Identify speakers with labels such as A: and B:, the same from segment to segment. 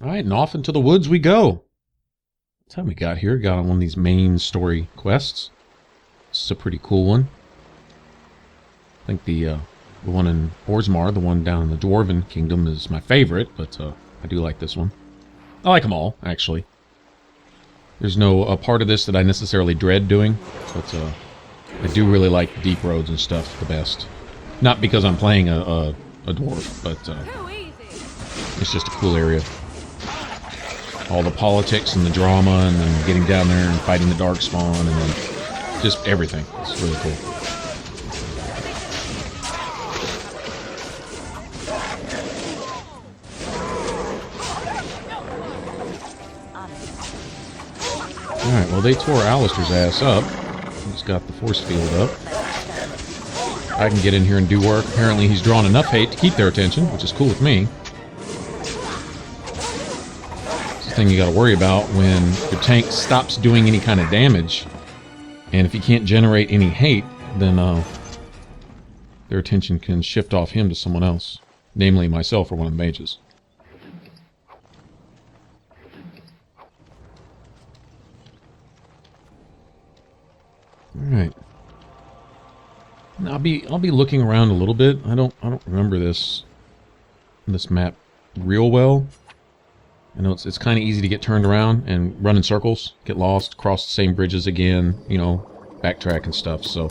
A: Alright, and off into the woods we go. That's how we got here. Got on one of these main story quests. This is a pretty cool one. I think the one in Orzammar, the one down in the Dwarven Kingdom, is my favorite, but I do like this one. I like them all, actually. There's no part of this that I necessarily dread doing, but I do really like the deep roads and stuff the best. Not because I'm playing a dwarf, but it's just a cool area. All the politics and the drama, and then getting down there and fighting the Darkspawn, and then just everything. It's really cool. Alright, well they tore Alistair's ass up. He's got the force field up. I can get in here and do work. Apparently he's drawn enough hate to keep their attention, which is cool with me. It's the thing you gotta worry about when your tank stops doing any kind of damage. And if he can't generate any hate, then their attention can shift off him to someone else. Namely myself or one of the mages. Alright. I'll be looking around a little bit. I don't remember this map real well. I know it's kind of easy to get turned around and run in circles, get lost, cross the same bridges again, you know, backtrack and stuff. So,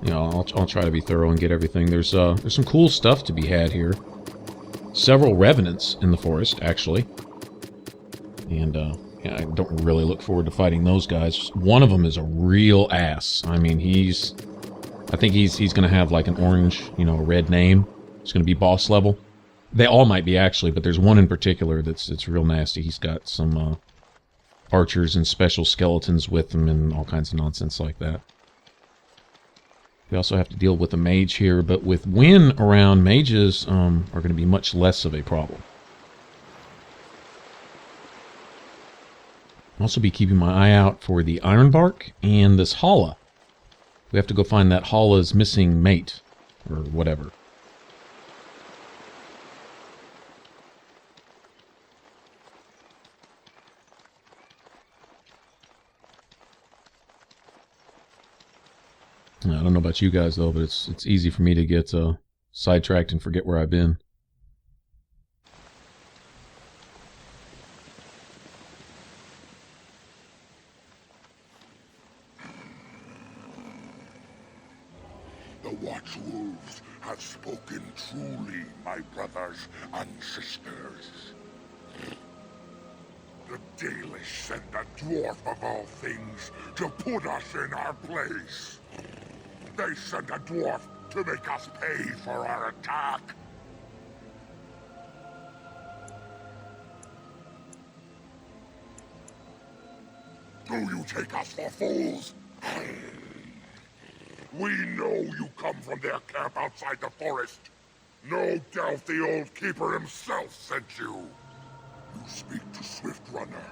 A: you know, I'll try to be thorough and get everything. There's some cool stuff to be had here. Several revenants in the forest, actually, and yeah, I don't really look forward to fighting those guys. One of them is a real ass. I mean, I think he's going to have like an orange, you know, red name. It's going to be boss level. They all might be actually, but there's one in particular that's real nasty. He's got some archers and special skeletons with him and all kinds of nonsense like that. We also have to deal with a mage here, but with Wynn around, mages are going to be much less of a problem. I'll also be keeping my eye out for the Ironbark and this Hala. We have to go find that Hala's missing mate, or whatever. I don't know about you guys, though, but it's easy for me to get sidetracked and forget where I've been.
B: The Watchwolves have spoken truly, my brothers and sisters. The Dalish sent the dwarf of all things to put us in our place. They sent a dwarf to make us pay for our attack. Do you take us for fools? We know you come from their camp outside the forest. No doubt the old keeper himself sent you. You speak to Swift Runner.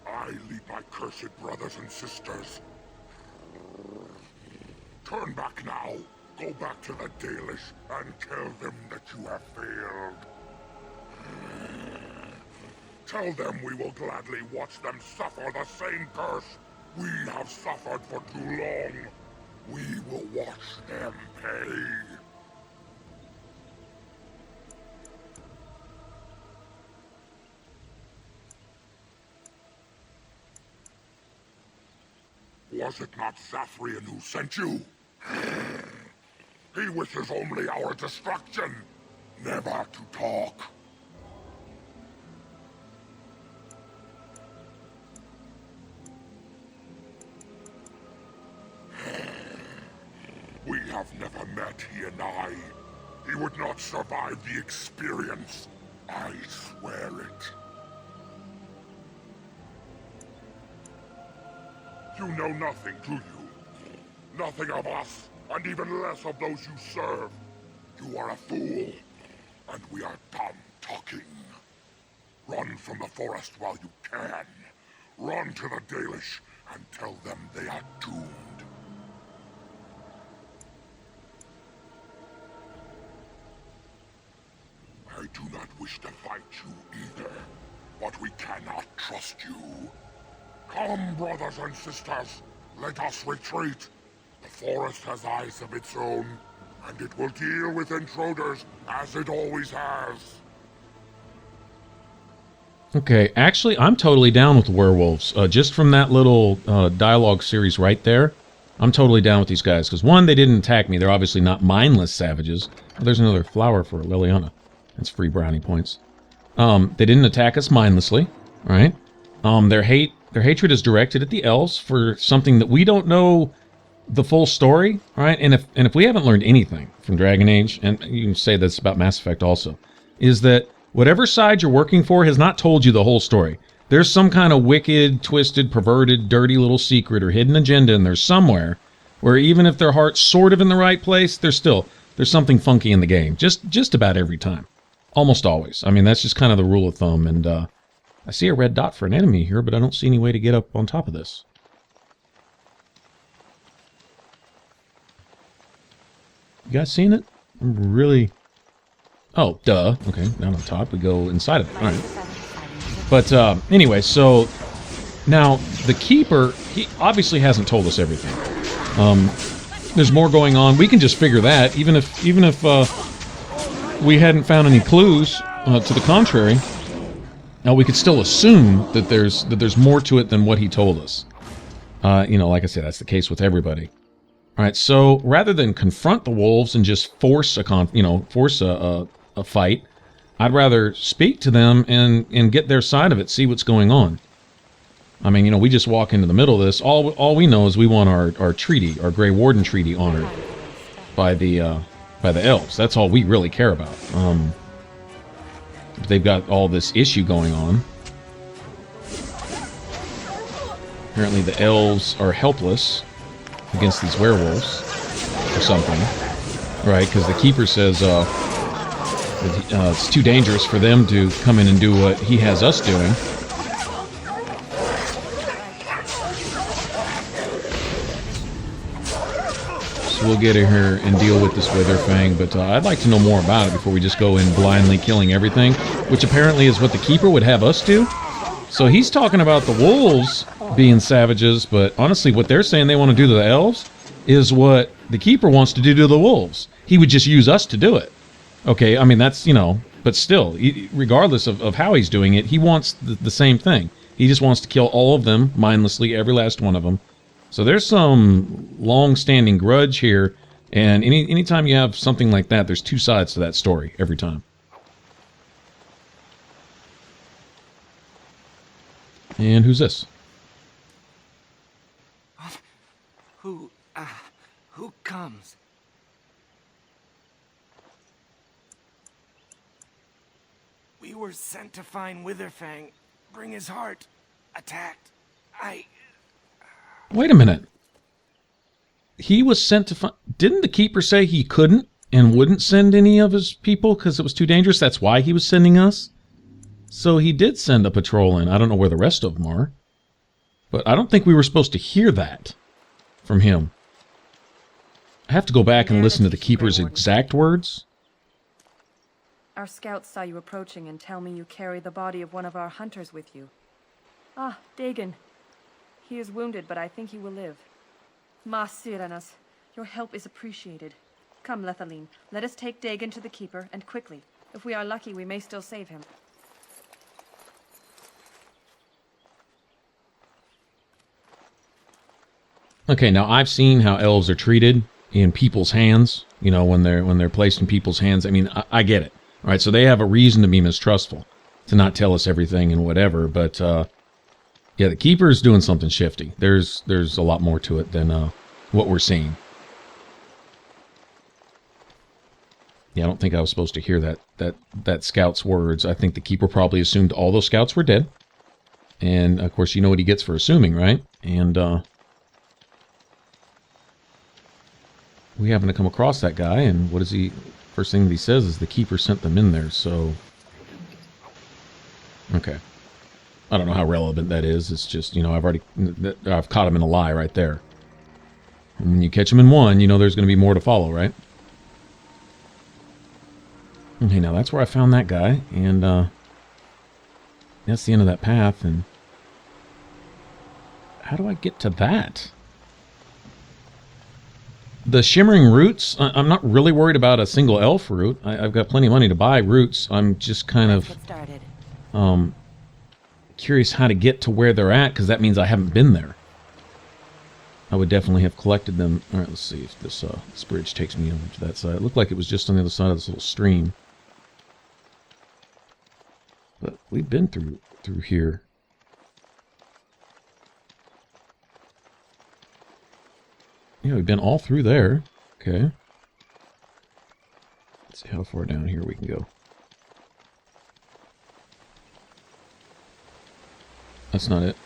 B: I lead my cursed brothers and sisters. Turn back now. Go back to the Dalish and tell them that you have failed. Tell them we will gladly watch them suffer the same curse we have suffered for too long. We will watch them pay. Was it not Zafrian who sent you? He wishes only our destruction, never to talk. We have never met, he and I. He would not survive the experience. I swear it. You know nothing, do you? Nothing of us, and even less of those you serve. You are a fool, and we are done talking. Run from the forest while you can. Run to the Dalish and tell them they are doomed. I do not wish to fight you either, but we cannot trust you. Come, brothers and sisters, let us retreat. The forest has eyes of its own, and it will deal with intruders as it always has.
A: Okay, actually, I'm totally down with the werewolves. Just from that little dialogue series right there, I'm totally down with these guys. Because, one, they didn't attack me. They're obviously not mindless savages. Oh, there's another flower for Liliana. That's free brownie points. They didn't attack us mindlessly, right? Their hatred is directed at the elves for something that we don't know the full story, right? And if we haven't learned anything from Dragon Age, and you can say this about Mass Effect also, is that whatever side you're working for has not told you the whole story. There's some kind of wicked, twisted, perverted, dirty little secret or hidden agenda in there somewhere where even if their heart's sort of in the right place, there's something funky in the game. Just about every time. Almost always. I mean, that's just kind of the rule of thumb. And I see a red dot for an enemy here, but I don't see any way to get up on top of this. You guys seen it? I'm really... Oh, duh. Okay, down on top. We go inside of it. All right. But anyway, so now the Keeper, he obviously hasn't told us everything. There's more going on. We can just figure that, even if we hadn't found any clues to the contrary. Now we could still assume that there's more to it than what he told us. You know, like I said, that's the case with everybody. All right, so rather than confront the wolves and just force a fight, I'd rather speak to them and get their side of it, see what's going on. I mean, you know, we just walk into the middle of this. All we know is we want our treaty, our Grey Warden treaty, honored by the elves. That's all we really care about. They've got all this issue going on. Apparently, the elves are helpless against these werewolves or something, right? Because the Keeper says it's too dangerous for them to come in and do what he has us doing. So we'll get in here and deal with this Witherfang, but I'd like to know more about it before we just go in blindly killing everything, which apparently is what the Keeper would have us do. So he's talking about the wolves being savages, but honestly what they're saying they want to do to the elves is what the Keeper wants to do to the wolves. He would just use us to do it. Okay, I mean, that's, you know, but still, regardless of how he's doing it, he wants the same thing. He just wants to kill all of them mindlessly, every last one of them. So there's some long-standing grudge here, and anytime you have something like that, there's two sides to that story, every time. And who's this?
C: Who comes? We were sent to find Witherfang, bring his heart, attacked.
A: Wait a minute. He was sent to find... Didn't the Keeper say he couldn't and wouldn't send any of his people because it was too dangerous? That's why he was sending us? So he did send a patrol in. I don't know where the rest of them are. But I don't think we were supposed to hear that from him. I have to go back and listen to the Keeper's exact words.
D: Our scouts saw you approaching and tell me you carry the body of one of our hunters with you. Ah, Dagon. He is wounded, but I think he will live. Ma Siranas, your help is appreciated. Come, Lethaline, let us take Dagon to the Keeper, and quickly. If we are lucky, we may still save him.
A: Okay, now I've seen how elves are treated in people's hands, you know, when they're placed in people's hands. I mean, I get it. All right, so they have a reason to be mistrustful, to not tell us everything and whatever, but yeah, the Keeper is doing something shifty. There's a lot more to it than what we're seeing. Yeah, I don't think I was supposed to hear that scout's words. I think the Keeper probably assumed all those scouts were dead. And, of course, you know what he gets for assuming, right? And we happen to come across that guy, and what is he... First thing that he says is the Keeper sent them in there, so... Okay. I don't know how relevant that is. It's just, you know, I've caught him in a lie right there. And when you catch him in one, you know there's going to be more to follow, right? Okay, now that's where I found that guy, and that's the end of that path, and how do I get to that? The shimmering roots, I'm not really worried about a single elf root. I've got plenty of money to buy roots. I'm just kind
D: Let's
A: of
D: get started.
A: curious how to get to where they're at, because that means I haven't been there. I would definitely have collected them. All right, let's see if this bridge takes me over to that side. It looked like it was just on the other side of this little stream. But we've been through here. Yeah, we've been all through there. Okay. Let's see how far down here we can go. That's not it.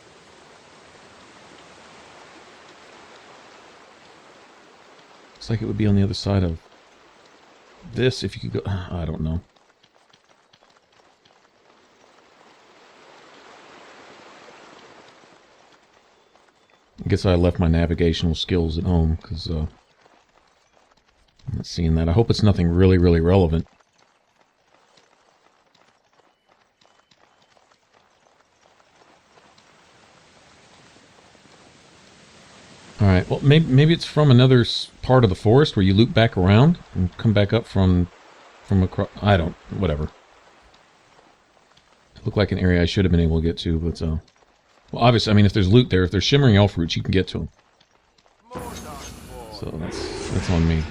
A: Looks like it would be on the other side of this if you could go... I don't know. I guess I left my navigational skills at home, because I'm not seeing that. I hope it's nothing really, really relevant. Alright, well, maybe it's from another part of the forest where you loop back around and come back up from across... I don't... whatever. It looked like an area I should have been able to get to, but... well, obviously, I mean, if there's loot there, if there's shimmering elf roots, you can get to them. So that's on me.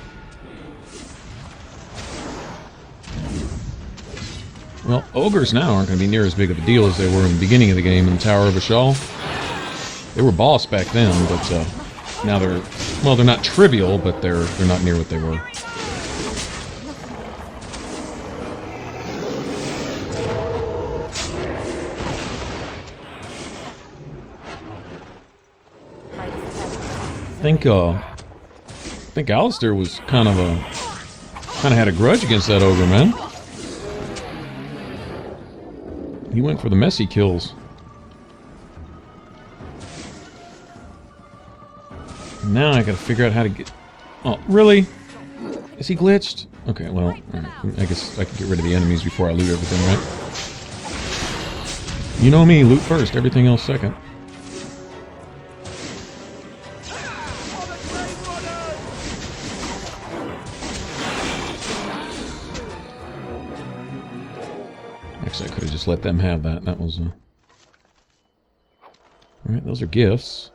A: Well, ogres now aren't going to be near as big of a deal as they were in the beginning of the game in the Tower of Ashal. They were boss back then, but now they're... well, they're not trivial, but they're not near what they were. I think Alistair was kind of had a grudge against that ogre, man. He went for the messy kills. Now I gotta figure out how to get... oh, really? Is he glitched? Okay, well, I guess I can get rid of the enemies before I loot everything, right? You know me, loot first, everything else second. Actually, I could have just let them have that. That was... alright, those are gifts.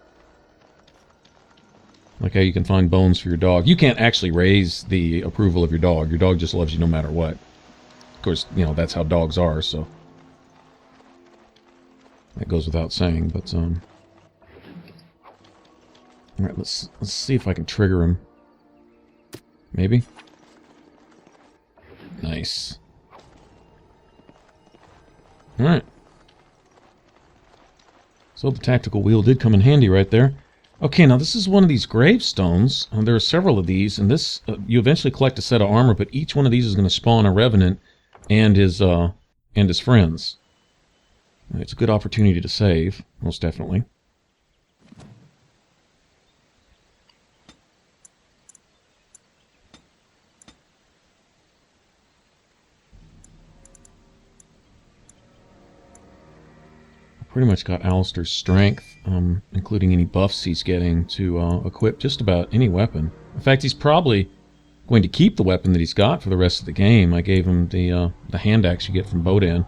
A: Like how you can find bones for your dog. You can't actually raise the approval of your dog. Your dog just loves you no matter what. Of course, you know, that's how dogs are, so... that goes without saying, but, alright, let's see if I can trigger him. Maybe? Nice. Alright. So the tactical wheel did come in handy right there. Okay, now this is one of these gravestones. There are several of these, and this you eventually collect a set of armor, but each one of these is going to spawn a revenant and his friends. It's a good opportunity to save, most definitely. Pretty much got Alistair's strength, including any buffs he's getting to equip just about any weapon. In fact, he's probably going to keep the weapon that he's got for the rest of the game. I gave him the hand axe you get from Bodan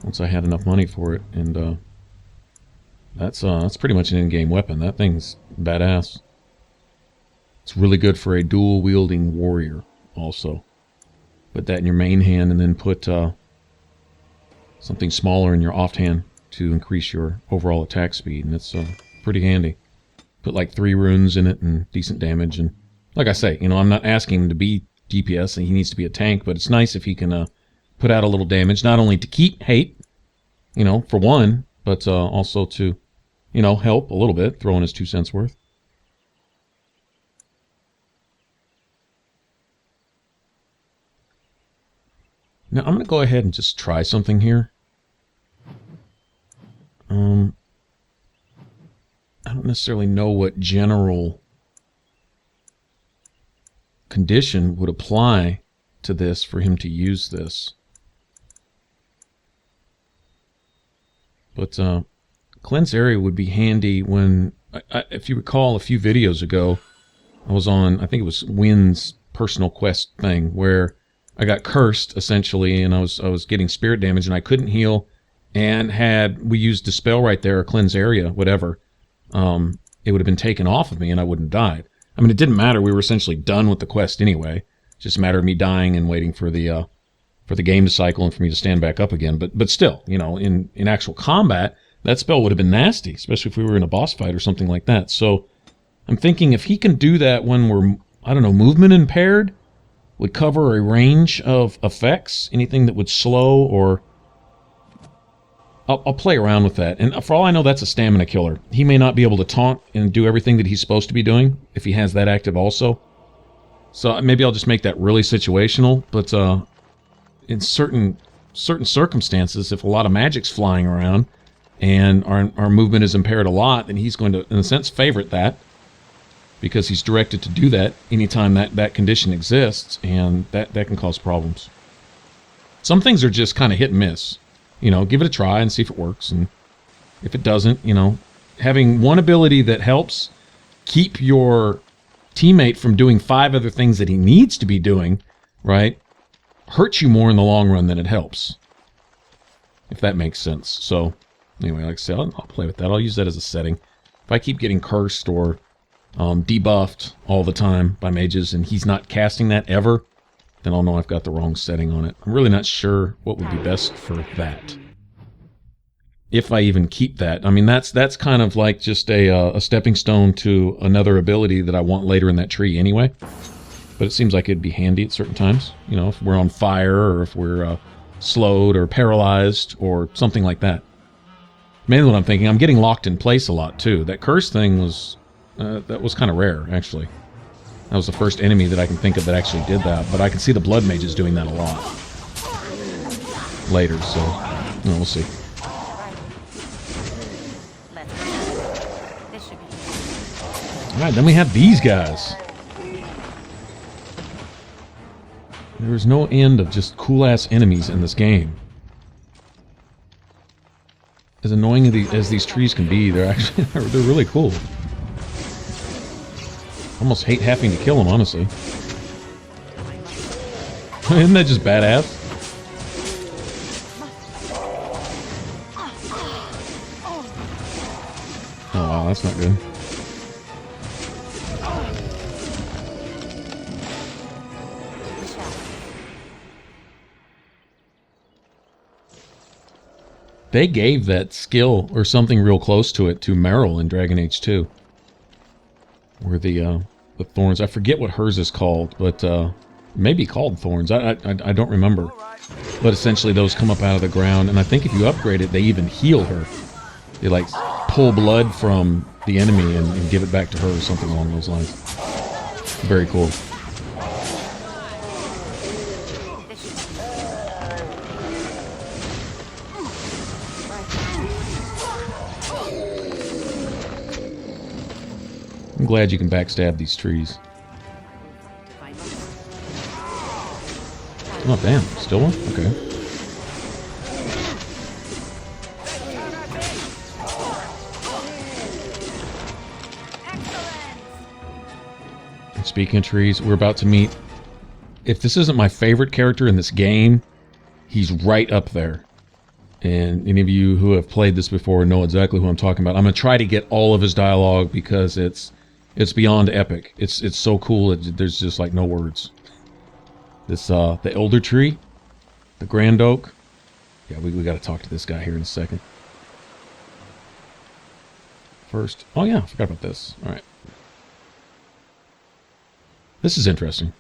A: once I had enough money for it, and that's pretty much an in-game weapon. That thing's badass. It's really good for a dual-wielding warrior, also. Put that in your main hand, and then put something smaller in your offhand to increase your overall attack speed, and it's pretty handy. Put like 3 runes in it and decent damage, and like I say, you know, I'm not asking him to be DPS, and he needs to be a tank, but it's nice if he can put out a little damage, not only to keep hate, you know, for one, but also to, you know, help a little bit, throw in his 2 cents worth. Now, I'm going to go ahead and just try something here. I don't necessarily know what general condition would apply to this for him to use this. But cleanse area would be handy when, if you recall a few videos ago, I was on, I think it was Wynn's personal quest thing, where I got cursed, essentially, and I was getting spirit damage, and I couldn't heal, and had we used Dispel right there, or Cleanse Area, whatever, it would have been taken off of me, and I wouldn't have died. I mean, it didn't matter. We were essentially done with the quest anyway. It's just a matter of me dying and waiting for the game to cycle and for me to stand back up again. But still, you know, in actual combat, that spell would have been nasty, especially if we were in a boss fight or something like that. So I'm thinking if he can do that when we're, I don't know, movement impaired, would cover a range of effects, anything that would slow or... I'll play around with that. And for all I know, that's a stamina killer. He may not be able to taunt and do everything that he's supposed to be doing if he has that active also. So maybe I'll just make that really situational. But in certain circumstances, if a lot of magic's flying around and our movement is impaired a lot, then he's going to, in a sense, favorite that, because he's directed to do that anytime that condition exists, and that can cause problems. Some things are just kind of hit and miss. You know, give it a try and see if it works, and if it doesn't, you know, having one ability that helps keep your teammate from doing 5 other things that he needs to be doing, right, hurts you more in the long run than it helps, if that makes sense. So, anyway, like I said, I'll play with that. I'll use that as a setting. If I keep getting cursed or debuffed all the time by mages, and he's not casting that ever, then I'll know I've got the wrong setting on it. I'm really not sure what would be best for that, if I even keep that. I mean, that's kind of like just a stepping stone to another ability that I want later in that tree anyway. But it seems like it'd be handy at certain times. You know, if we're on fire, or if we're slowed or paralyzed or something like that. Mainly what I'm thinking, I'm getting locked in place a lot too. That curse thing was that was kind of rare, actually. That was the first enemy that I can think of that actually did that, but I can see the blood mages doing that a lot later, so you know, we'll see. Alright, then we have these guys. There's no end of just cool-ass enemies in this game. As annoying as these trees can be, they're actually they're really cool. Almost hate having to kill them, honestly. Isn't that just badass? Oh wow, that's not good. They gave that skill, or something real close to it, to Meryl in Dragon Age 2. Where the thorns, I forget what hers is called, but maybe called thorns. I don't remember. But essentially those come up out of the ground, and I think if you upgrade it, they even heal her. They like pull blood from the enemy and give it back to her, or something along those lines. Very cool. I'm glad you can backstab these trees. Oh, damn. Still one? Okay. And speaking of trees, we're about to meet... If this isn't my favorite character in this game, he's right up there. And any of you who have played this before know exactly who I'm talking about. I'm going to try to get all of his dialogue because it's beyond epic. It's so cool, there's just like no words. This, the Elder Tree, the Grand Oak. Yeah, we got to talk to this guy here in a second. First, oh yeah, I forgot about this. All right. This is interesting.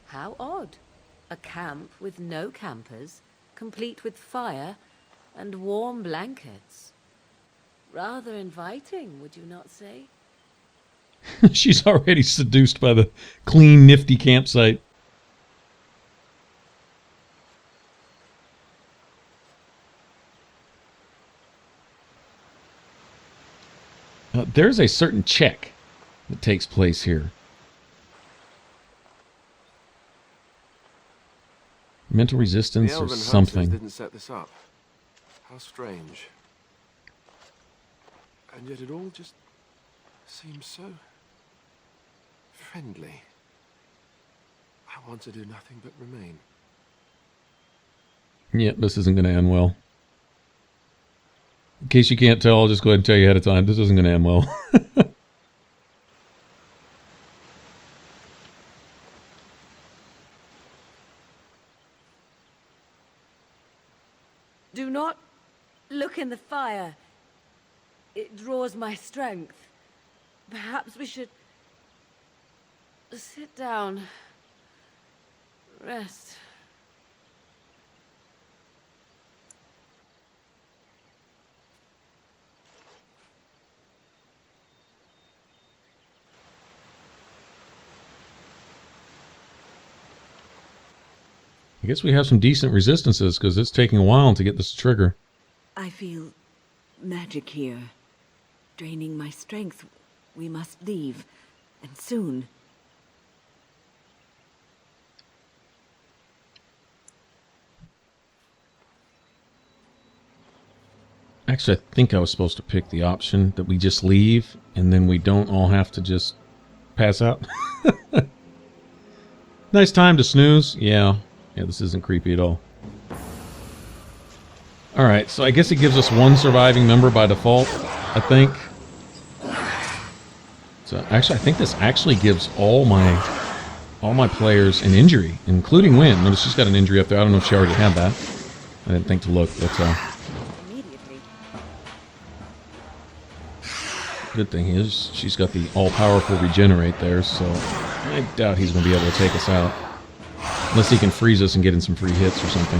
E: How odd. A camp with no campers, complete with fire and warm blankets. Rather inviting, would you not say?
A: She's already seduced by the clean, nifty campsite. There's a certain check that takes place here. Mental
F: The
A: resistance or
F: elven hunters
A: something.
F: didn't set this up. How strange. And yet it all just seems so friendly. I want to do nothing but remain.
A: Yeah, this isn't going to end well. In case you can't tell, I'll just go ahead and tell you ahead of time. This isn't going to end well.
E: Do not look in the fire. It draws my strength. Perhaps we should sit down. Rest.
A: I guess we have some decent resistances because it's taking a while to get this to trigger.
G: I feel magic here. Draining my strength. We must leave. And soon.
A: Actually, I think I was supposed to pick the option that we just leave and then we don't all have to just pass out. Nice time to snooze. Yeah, this isn't creepy at all. Alright, so I guess it gives us one surviving member by default, I think. So actually, I think this actually gives all my players an injury, including Wynn. Notice she's got an injury up there. I don't know if she already had that. I didn't think to look. That's
G: Immediately.
A: good thing is she's got the all-powerful regenerate there, so I doubt he's going to be able to take us out. Unless he can freeze us and get in some free hits or something.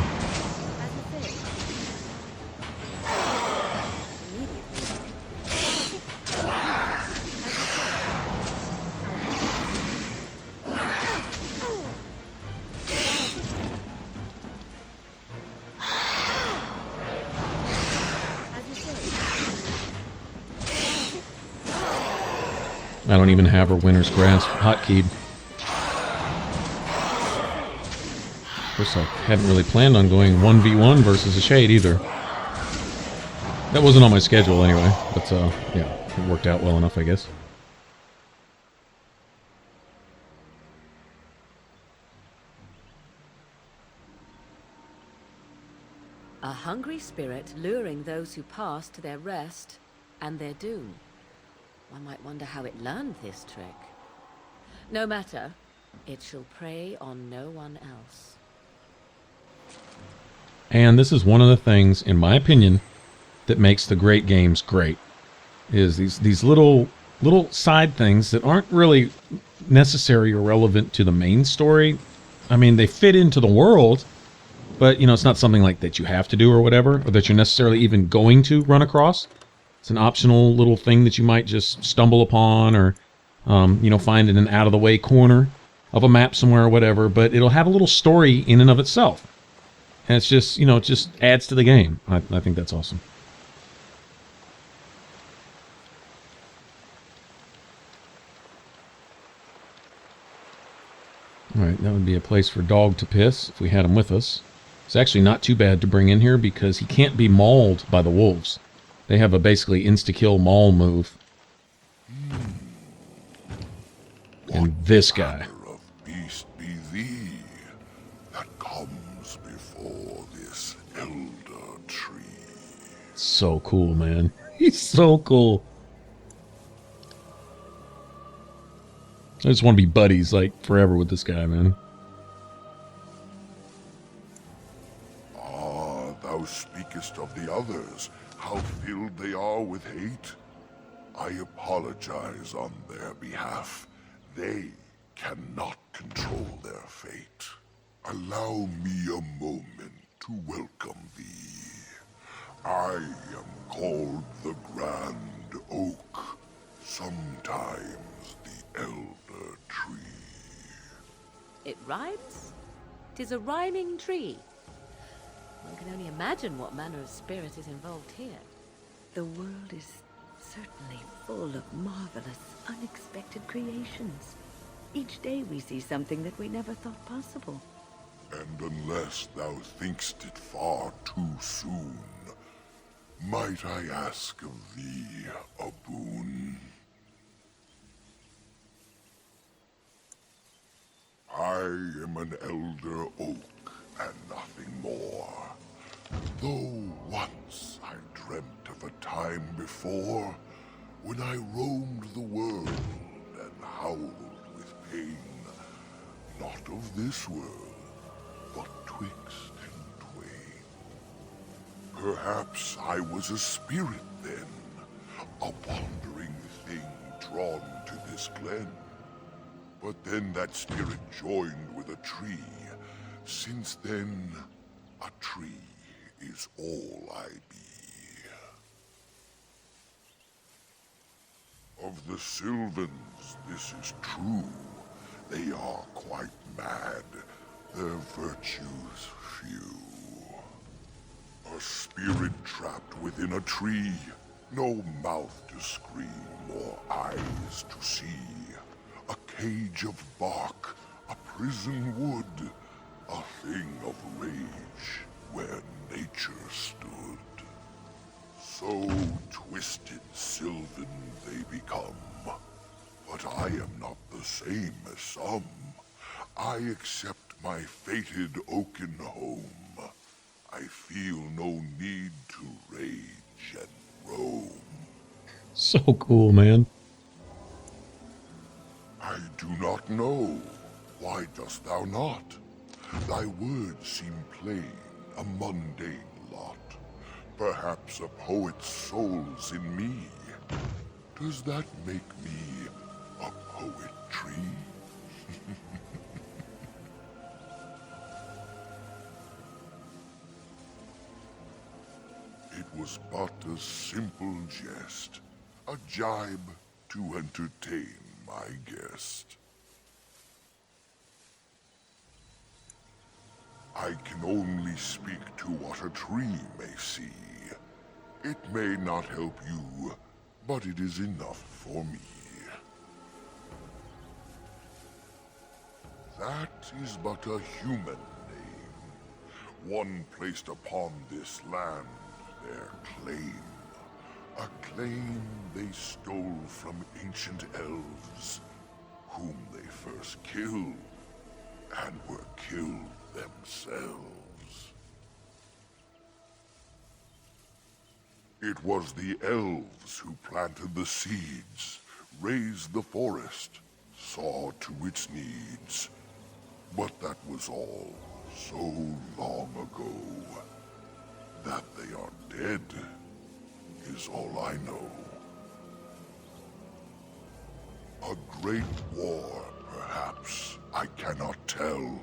A: I don't even have her winner's grasp hotkeyed. Of course, I hadn't really planned on going 1v1 versus a Shade either. That wasn't on my schedule anyway, but yeah, it worked out well enough, I guess.
E: A hungry spirit luring those who pass to their rest and their doom. One might wonder how it learned this trick. No matter, it shall prey on no one else.
A: And this is one of the things, in my opinion, that makes the great games great. Is these little side things that aren't really necessary or relevant to the main story. I mean, they fit into the world, but you know, it's not something like that you have to do or whatever, or that you're necessarily even going to run across. It's an optional little thing that you might just stumble upon or, you know, find in an out-of-the-way corner of a map somewhere or whatever, but it'll have a little story in and of itself. And it's just, you know, it just adds to the game. I think that's awesome. Alright, that would be a place for Dog to piss if we had him with us. It's actually not too bad to bring in here because he can't be mauled by the wolves. They have a basically insta-kill maul move. And this guy.
B: Manner of beast be thee that comes before this elder tree?
A: So cool, man. He's so cool. I just want to be buddies, like, forever with this guy, man.
B: Ah, thou speakest of the others, how filled they are with hate. I apologize on their behalf. They cannot control their fate. Allow me a moment to welcome thee. I am called the Grand Oak, sometimes the Elder Tree.
E: It rhymes? 'Tis a rhyming tree. One can only imagine what manner of spirit is involved here.
G: The world is certainly full of marvelous, unexpected creations. Each day we see something that we never thought possible.
B: And unless thou thinkst it far too soon, might I ask of thee a boon? I am an elder oak and nothing more. Though once I dreamt of a time before when I roamed the world and howled with pain, not of this world, but twixt and twain. Perhaps I was a spirit then, a wandering thing drawn to this glen. But then that spirit joined with a tree. Since then, a tree is all I be. Of the Sylvans, this is true. They are quite mad, their virtues few. A spirit trapped within a tree, no mouth to scream or eyes to see. A cage of bark, a prison wood, a thing of rage where nature stood. So twisted Sylvan they become, but I am not the same as some. I accept my fated oaken home. I feel no need to rage and roam.
A: So cool, man.
B: I do not know. Why dost thou not? Thy words seem plain, a mundane lot. Perhaps a poet's soul's in me. Does that make me a poetry? It was but a simple jest, a jibe to entertain my guest. I can only speak to what a tree may see. It may not help you, but it is enough for me. That is but a human name, one placed upon this land, their claim. A claim they stole from ancient elves, whom they first killed, and were killed themselves. It was the elves who planted the seeds, raised the forest, saw to its needs. But that was all so long ago. That they are dead is all I know. A great war, perhaps, I cannot tell.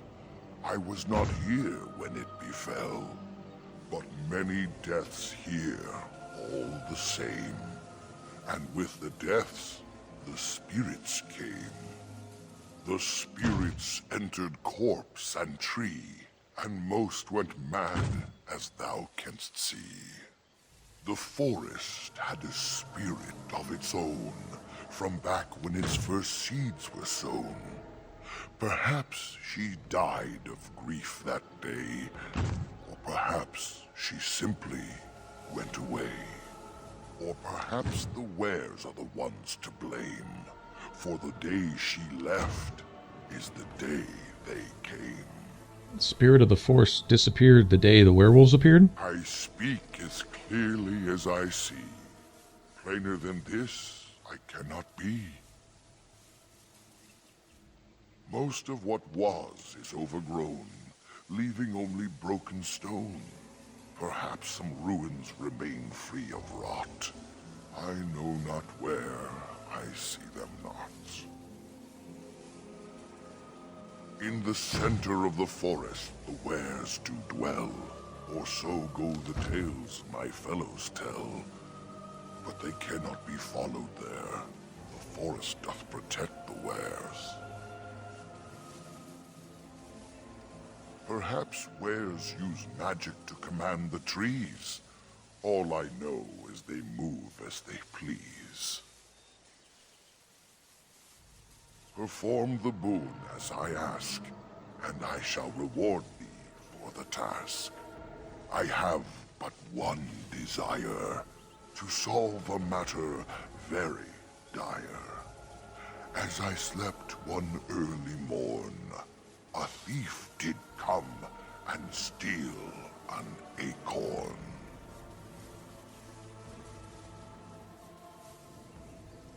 B: I was not here when it befell. But many deaths here, all the same. And with the deaths, the spirits came. The spirits entered corpse and tree, and most went mad, as thou canst see. The forest had a spirit of its own, from back when its first seeds were sown. Perhaps she died of grief that day, or perhaps she simply went away. Or perhaps the wares are the ones to blame, for the day she left is the day they came.
A: Spirit of the Force disappeared the day the werewolves appeared?
B: I speak as clearly as I see. Plainer than this, I cannot be. Most of what was is overgrown, leaving only broken stone. Perhaps some ruins remain free of rot. I know not where, I see them not. In the center of the forest the wares do dwell, or so go the tales my fellows tell. But they cannot be followed there. The forest doth protect the wares. Perhaps wares use magic to command the trees, All I know is they move as they please. Perform the boon as I ask, and I shall reward thee for the task. I have but one desire, to solve a matter very dire. As I slept one early morn, a thief did come and steal an acorn.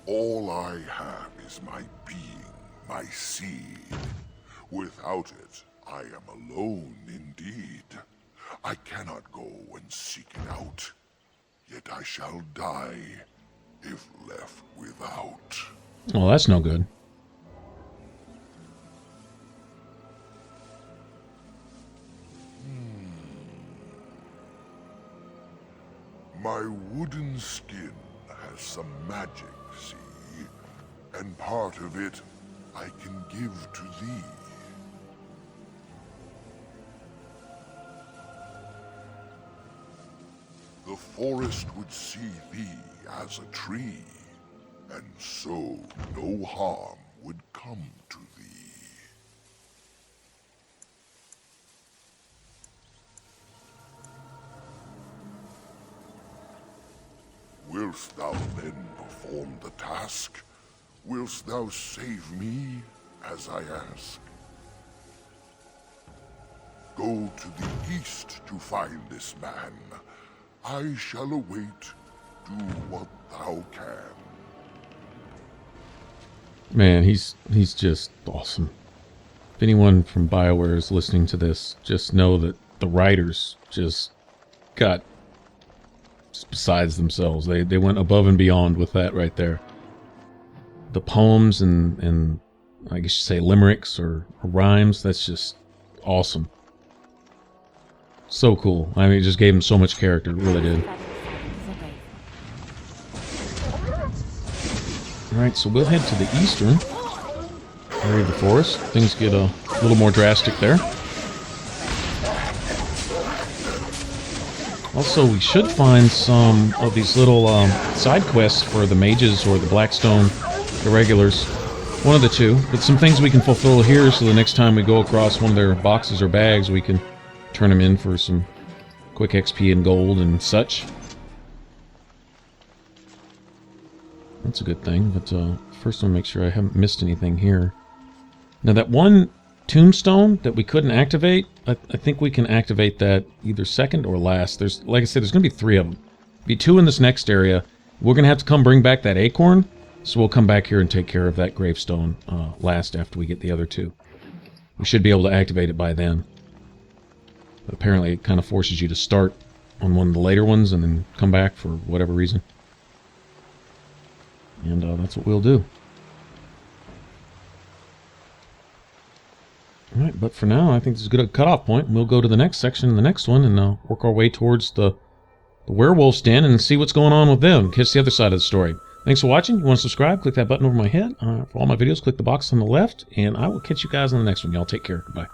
B: All I have is my being, my seed. Without it, I am alone indeed. I cannot go and seek it out, yet I shall die if left without.
A: Well, that's no good.
B: My wooden skin has some magic, see? And part of it I can give to thee. The forest would see thee as a tree, and so no harm would come to thee. Wilt thou then perform the task? Wilt thou save me as I ask? Go to the east to find this man. I shall await. Do what thou can.
A: Man, he's just awesome. If anyone from BioWare is listening to this, just know that the writers just got besides themselves. They went above and beyond with that right there. The poems and I guess you say limericks or rhymes, that's just awesome. So cool. I mean, it just gave him so much character. It really did. Alright, so we'll head to the eastern area of the forest. Things get a little more drastic there. Also, we should find some of these little side quests for the mages or the Blackstone irregulars. One of the two. But some things we can fulfill here, so the next time we go across one of their boxes or bags, we can turn them in for some quick XP and gold and such. That's a good thing, but first I'll make sure I haven't missed anything here. Now that one tombstone that we couldn't activate, I think we can activate that either second or last. There's, like I said, there's going to be 3 of them. Be 2 in this next area. We're going to have to come bring back that acorn, so we'll come back here and take care of that gravestone last after we get the other 2. We should be able to activate it by then. But apparently it kind of forces you to start on one of the later ones and then come back for whatever reason. And that's what we'll do. Alright, but for now, I think this is a good cutoff point. We'll go to the next section in the next one and work our way towards the werewolf's den and see what's going on with them. Catch the other side of the story. Thanks for watching. If you want to subscribe, click that button over my head. For all my videos, click the box on the left. And I will catch you guys in the next one. Y'all take care. Goodbye.